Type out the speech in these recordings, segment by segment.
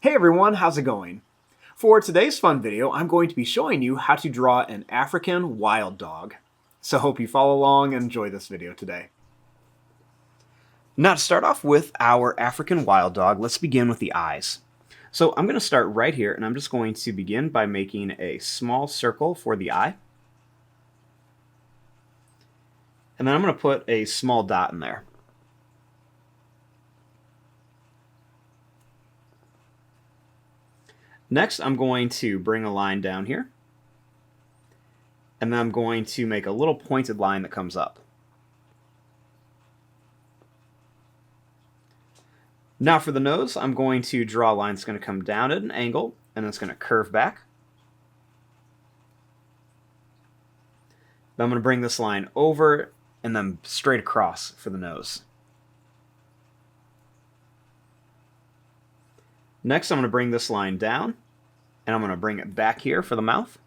Hey everyone, how's it going? For today's fun video, I'm going to be showing you how to draw an African wild dog. So hope you follow along and enjoy this video today. Now to start off with our African wild dog, let's begin with the eyes. So I'm going to start right here and I'm just going to begin by making a small circle for the eye. And then I'm going to put a small dot in there. Next, I'm going to bring a line down here. And then I'm going to make a little pointed line that comes up. Now for the nose, I'm going to draw a line that's going to come down at an angle, and then it's going to curve back. Then I'm going to bring this line over, and then straight across for the nose. Next, I'm going to bring this line down, and I'm going to bring it back here for the mouth.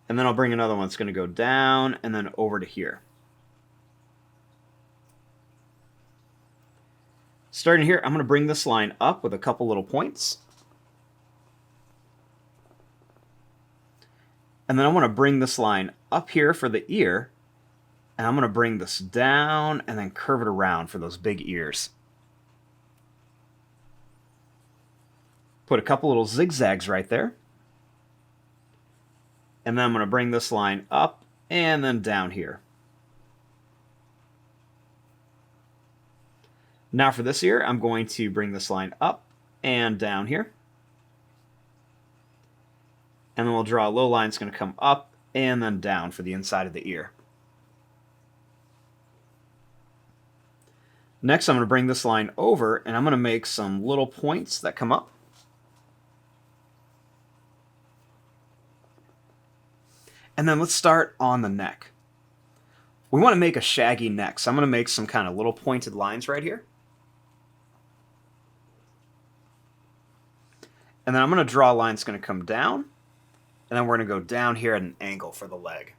And then I'll bring another one that's going to go down and then over to here. Starting here, I'm going to bring this line up with a couple little points. And then I want to bring this line up here for the ear, and I'm going to bring this down and then curve it around for those big ears. Put a couple little zigzags right there. And then I'm going to bring this line up and then down here. Now for this ear, I'm going to bring this line up and down here. And then we'll draw a little line that's going to come up and then down for the inside of the ear. Next, I'm going to bring this line over and I'm going to make some little points that come up. And then let's start on the neck. We want to make a shaggy neck, so I'm going to make some kind of little pointed lines right here. And then I'm going to draw a line that's going to come down, and then we're going to go down here at an angle for the leg.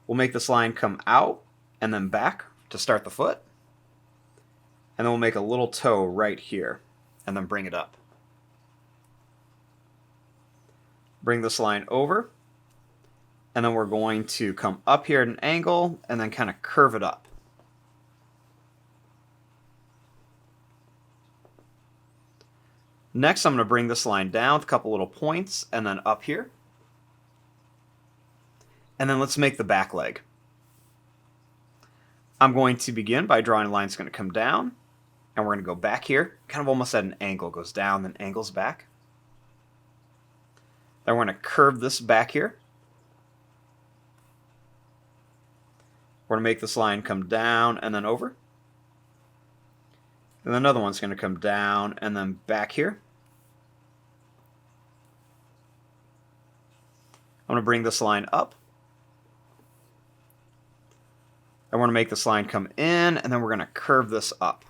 We'll make this line come out and then back to start the foot. And then we'll make a little toe right here, and then bring it up. Bring this line over, and then we're going to come up here at an angle and then kind of curve it up. Next, I'm going to bring this line down with a couple little points and then up here. And then let's make the back leg. I'm going to begin by drawing a line that's going to come down, and we're going to go back here, kind of almost at an angle, goes down, then angles back. Then we're going to curve this back here. We're going to make this line come down and then over. And then another one's going to come down and then back here. I'm going to bring this line up. I want to make this line come in, and then we're going to curve this up.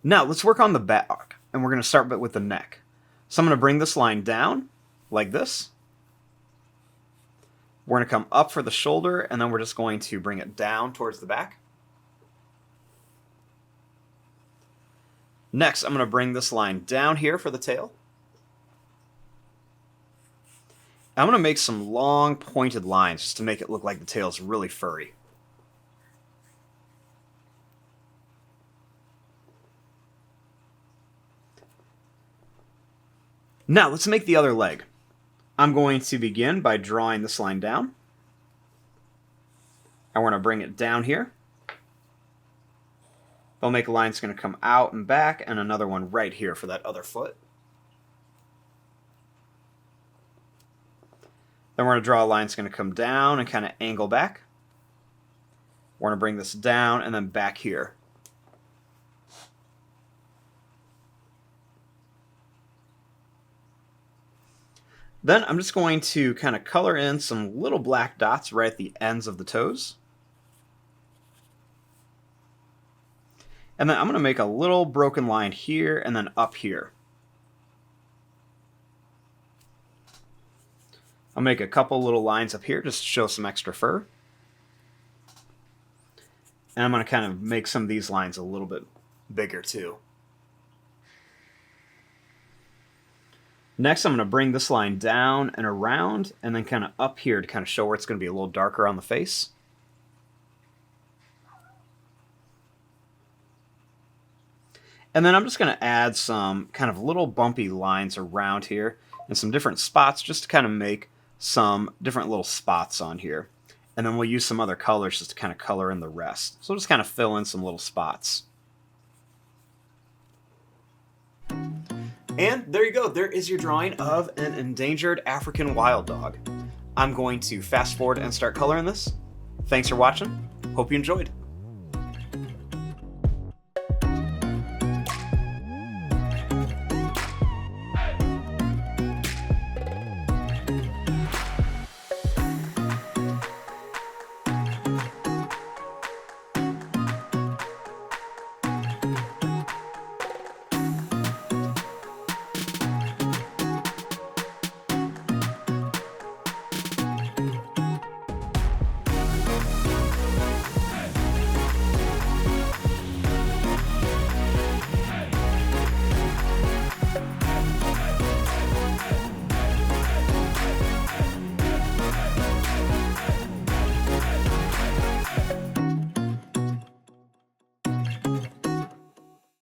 Now, let's work on the back, and we're going to start with the neck. So I'm going to bring this line down, like this. We're going to come up for the shoulder, and then we're just going to bring it down towards the back. Next, I'm going to bring this line down here for the tail. I'm going to make some long, pointed lines just to make it look like the tail is really furry. Now, let's make the other leg. I'm going to begin by drawing this line down. I want to bring it down here. I'll make a line that's going to come out and back, and another one right here for that other foot. Then we're going to draw a line that's going to come down and kind of angle back. We're going to bring this down and then back here. Then I'm just going to kind of color in some little black dots right at the ends of the toes. And then I'm going to make a little broken line here and then up here. I'll make a couple little lines up here just to show some extra fur. And I'm going to kind of make some of these lines a little bit bigger too. Next, I'm going to bring this line down and around, and then kind of up here to kind of show where it's going to be a little darker on the face. And then I'm just going to add some kind of little bumpy lines around here and some different spots just to kind of make some different little spots on here. And then we'll use some other colors just to kind of color in the rest. So we'll just kind of fill in some little spots. And there you go. There is your drawing of an endangered African wild dog. I'm going to fast forward and start coloring this. Thanks for watching. Hope you enjoyed.